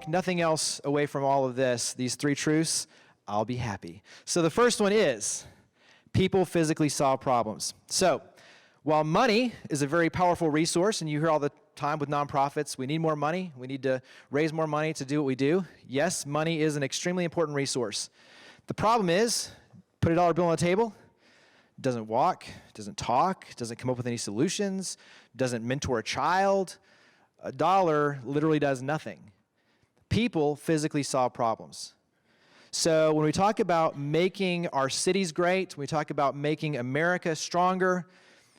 nothing else away from all of this, these three truths, I'll be happy. So the first one is, people physically solve problems. So while money is a very powerful resource, and you hear all the time with nonprofits, we need more money, we need to raise more money to do what we do. Yes, money is an extremely important resource. The problem is, put a dollar bill on the table, doesn't walk, doesn't talk, doesn't come up with any solutions, doesn't mentor a child. A dollar literally does nothing. People physically solve problems. So when we talk about making our cities great, when we talk about making America stronger,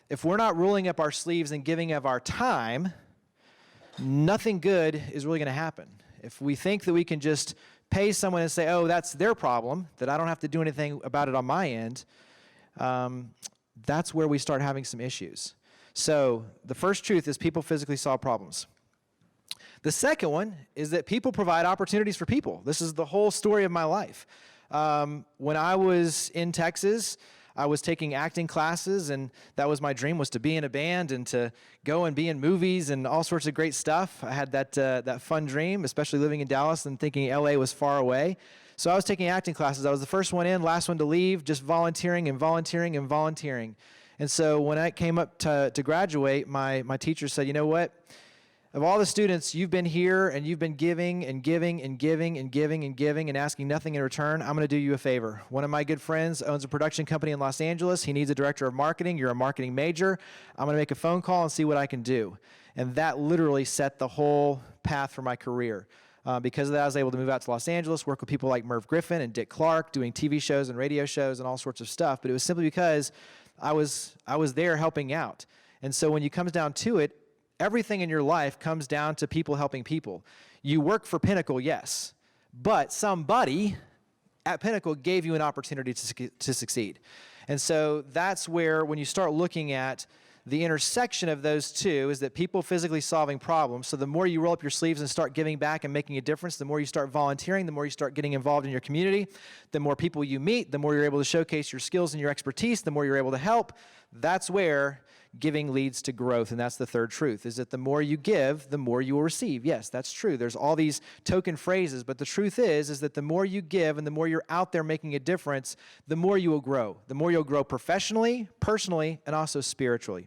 if we're not rolling up our sleeves and giving of our time, nothing good is really going to happen. If we think that we can just pay someone and say, oh, that's their problem, that I don't have to do anything about it on my end, that's where we start having some issues. So the first truth is people physically solve problems. The second one is that people provide opportunities for people. This is the whole story of my life. When I was in Texas, I was taking acting classes, and that was my dream, was to be in a band and to go and be in movies and all sorts of great stuff. I had that fun dream, especially living in Dallas and thinking LA was far away. So I was taking acting classes. I was the first one in, last one to leave, just volunteering and volunteering and volunteering. And so when I came up to graduate, my teacher said, you know what? Of all the students, you've been here and you've been giving and giving and giving and giving and giving and asking nothing in return. I'm going to do you a favor. One of my good friends owns a production company in Los Angeles. He needs a director of marketing. You're a marketing major. I'm going to make a phone call and see what I can do. And that literally set the whole path for my career. Because of that, I was able to move out to Los Angeles, work with people like Merv Griffin and Dick Clark, doing TV shows and radio shows and all sorts of stuff. But it was simply because I was there helping out. And so when it comes down to it, everything in your life comes down to people helping people. You work for Pinnacle, yes, but somebody at Pinnacle gave you an opportunity to succeed. And so that's where, when you start looking at the intersection of those two, is that people physically solving problems. So the more you roll up your sleeves and start giving back and making a difference, the more you start volunteering, the more you start getting involved in your community, the more people you meet, the more you're able to showcase your skills and your expertise, the more you're able to help. That's where giving leads to growth, and that's the third truth, is that the more you give, the more you will receive. Yes, that's true. There's all these token phrases, but the truth is that the more you give and the more you're out there making a difference, the more you will grow. The more you'll grow professionally, personally, and also spiritually.